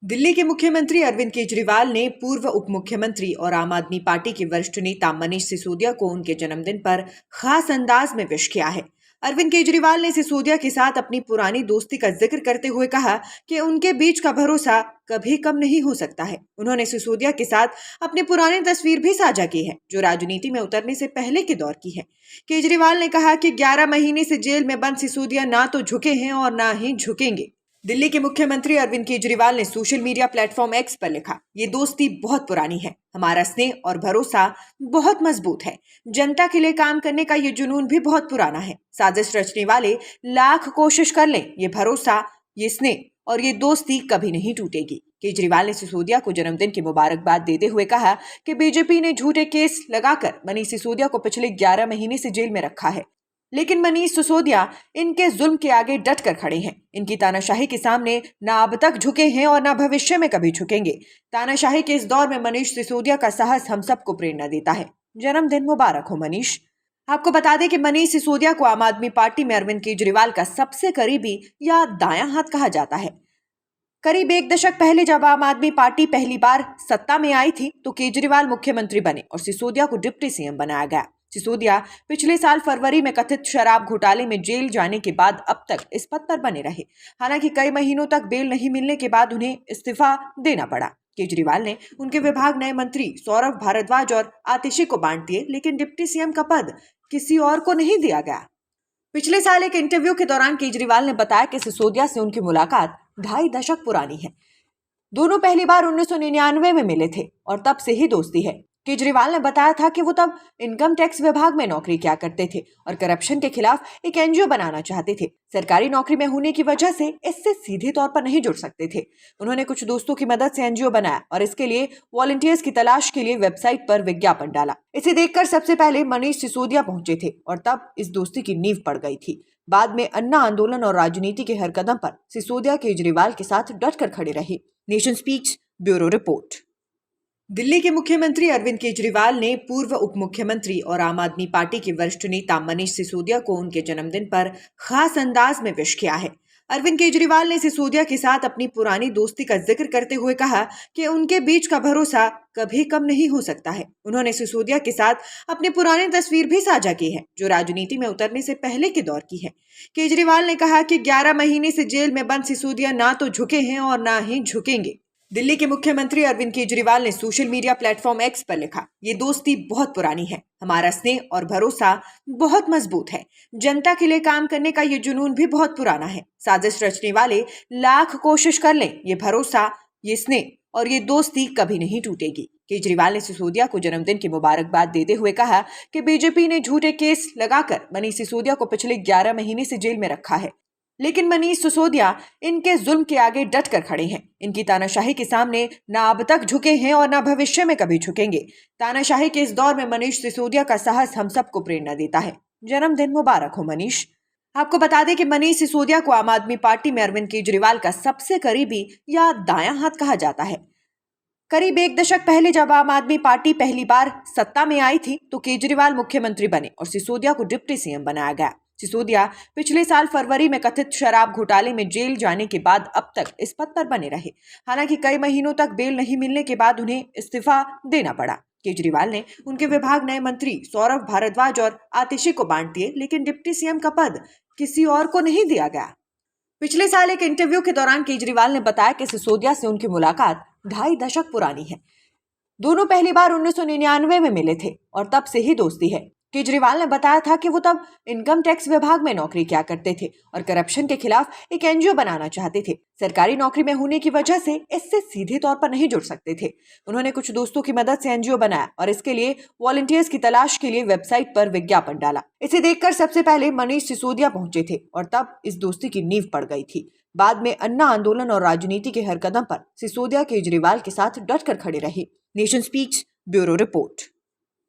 दिल्ली के मुख्यमंत्री अरविंद केजरीवाल ने पूर्व उप मुख्यमंत्री और आम आदमी पार्टी के वरिष्ठ नेता मनीष सिसोदिया को उनके जन्मदिन पर खास अंदाज में विश किया है। अरविंद केजरीवाल ने सिसोदिया के साथ अपनी पुरानी दोस्ती का जिक्र करते हुए कहा कि उनके बीच का भरोसा कभी कम नहीं हो सकता है। उन्होंने सिसोदिया के साथ अपनी पुरानी तस्वीर भी साझा की है, जो राजनीति में उतरने से पहले के दौर की है। केजरीवाल ने कहा कि 11 महीने से जेल में बंद सिसोदिया ना तो झुके हैं और ना ही झुकेंगे। दिल्ली के मुख्यमंत्री अरविंद केजरीवाल ने सोशल मीडिया प्लेटफॉर्म एक्स पर लिखा, ये दोस्ती बहुत पुरानी है, हमारा स्नेह और भरोसा बहुत मजबूत है। जनता के लिए काम करने का ये जुनून भी बहुत पुराना है। साजिश रचने वाले लाख कोशिश कर लें, ये भरोसा, ये स्नेह और ये दोस्ती कभी नहीं टूटेगी। केजरीवाल ने सिसोदिया को जन्मदिन की मुबारकबाद देते हुए कहा कि बीजेपी ने झूठे केस लगाकर मनीष सिसोदिया को पिछले 11 महीने से जेल में रखा है, लेकिन मनीष सिसोदिया इनके जुल्म के आगे डट कर खड़े हैं। इनकी तानाशाही के सामने ना अब तक झुके हैं और ना भविष्य में कभी झुकेंगे। तानाशाही के इस दौर में मनीष सिसोदिया का साहस हम सबको प्रेरणा देता है। जन्मदिन मुबारक हो मनीष। आपको बता दें कि मनीष सिसोदिया को आम आदमी पार्टी में अरविंद केजरीवाल का सबसे करीबी या दायां हाथ कहा जाता है। करीब एक दशक पहले जब आम आदमी पार्टी पहली बार सत्ता में आई थी तो केजरीवाल मुख्यमंत्री बने और सिसोदिया को डिप्टी सीएम बनाया गया। सिसोदिया पिछले साल फरवरी में कथित शराब घोटाले में जेल जाने के बाद अब तक इस पद पर बने रहे। हालांकि कई महीनों तक बेल नहीं मिलने के बाद उन्हें इस्तीफा देना पड़ा। केजरीवाल ने उनके विभाग नए मंत्री सौरभ भारद्वाज और आतिशी को बांट दिए, लेकिन डिप्टी सीएम का पद किसी और को नहीं दिया गया। पिछले साल एक इंटरव्यू के दौरान केजरीवाल ने बताया कि सिसोदिया से उनकी मुलाकात 2.5 दशक पुरानी है। दोनों पहली बार 1999 में मिले थे और तब से ही दोस्ती है। केजरीवाल ने बताया था कि वो तब इनकम टैक्स विभाग में नौकरी किया करते थे और करप्शन के खिलाफ एक एनजीओ बनाना चाहते थे। सरकारी नौकरी में होने की वजह से इससे सीधे तौर पर नहीं जुड़ सकते थे। उन्होंने कुछ दोस्तों की मदद से एनजीओ बनाया और इसके लिए वॉलंटियर्स की तलाश के लिए वेबसाइट पर विज्ञापन डाला। इसे देखकर सबसे पहले मनीष सिसोदिया पहुंचे थे और तब इस दोस्ती की नींव पड़ गई थी। बाद में अन्ना आंदोलन और राजनीति के हर कदम पर सिसोदिया केजरीवाल के साथ डटकर खड़े रहे। Nation speaks bureau report. Delhi के मुख्यमंत्री अरविंद केजरीवाल ने पूर्व उप मुख्यमंत्री और आम आदमी पार्टी के वरिष्ठ नेता मनीष सिसोदिया को उनके जन्मदिन पर खास अंदाज में विश किया है। अरविंद केजरीवाल ने सिसोदिया के साथ अपनी पुरानी दोस्ती का जिक्र करते हुए कहा कि उनके बीच का भरोसा कभी कम नहीं हो सकता है। उन्होंने सिसोदिया के साथ अपनी पुरानी तस्वीर भी साझा की है, जो राजनीति में उतरने से पहले के दौर की है। केजरीवाल ने कहा कि 11 महीने से जेल में बंद सिसोदिया ना तो झुके हैं और ना ही झुकेंगे। दिल्ली के मुख्यमंत्री अरविंद केजरीवाल ने सोशल मीडिया प्लेटफॉर्म एक्स पर लिखा, ये दोस्ती बहुत पुरानी है, हमारा स्नेह और भरोसा बहुत मजबूत है। जनता के लिए काम करने का ये जुनून भी बहुत पुराना है। साजिश रचने वाले लाख कोशिश कर लें, ये भरोसा, ये स्नेह और ये दोस्ती कभी नहीं टूटेगी। केजरीवाल ने सिसोदिया को जन्मदिन की मुबारकबाद देते हुए कहा कि बीजेपी ने झूठे केस लगाकर मनीष सिसोदिया को पिछले 11 महीने से जेल में रखा है, लेकिन मनीष सिसोदिया इनके जुल्म के आगे डट कर खड़े हैं। इनकी तानाशाही के सामने ना अब तक झुके हैं और ना भविष्य में कभी झुकेंगे। तानाशाही के इस दौर में मनीष सिसोदिया का साहस हम सबको प्रेरणा देता है। जन्मदिन मुबारक हो मनीष। आपको बता दें कि मनीष सिसोदिया को आम आदमी पार्टी में अरविंद केजरीवाल का सबसे करीबी या दायां हाथ कहा जाता है। करीब एक दशक पहले जब आम आदमी पार्टी पहली बार सत्ता में आई थी तो केजरीवाल मुख्यमंत्री बने और सिसोदिया को डिप्टी सीएम बनाया गया। सिसोदिया पिछले साल फरवरी में कथित शराब घोटाले में जेल जाने के बाद अब तक इस पद पर बने रहे। हालांकि कई महीनों तक बेल नहीं मिलने के बाद उन्हें इस्तीफा देना पड़ा। केजरीवाल ने उनके विभाग नए मंत्री सौरभ भारद्वाज और आतिशी को बांट दिए, लेकिन डिप्टी सीएम का पद किसी और को नहीं दिया गया। पिछले साल एक इंटरव्यू के दौरान केजरीवाल ने बताया कि सिसोदिया से उनकी मुलाकात 2.5 दशक पुरानी है। दोनों पहली बार 1999 में मिले थे और तब से ही दोस्ती है। केजरीवाल ने बताया था कि वो तब इनकम टैक्स विभाग में नौकरी किया करते थे और करप्शन के खिलाफ एक एनजीओ बनाना चाहते थे। सरकारी नौकरी में होने की वजह से इससे सीधे तौर पर नहीं जुड़ सकते थे। उन्होंने कुछ दोस्तों की मदद से एनजीओ बनाया और इसके लिए वॉलंटियर्स की तलाश के लिए वेबसाइट पर विज्ञापन डाला। इसे देखकर सबसे पहले मनीष सिसोदिया पहुंचे थे और तब इस दोस्ती की नींव पड़ गई थी। बाद में अन्ना आंदोलन और राजनीति के हर कदम पर सिसोदिया केजरीवाल के साथ डटकर खड़े रहे। Nation speaks bureau report.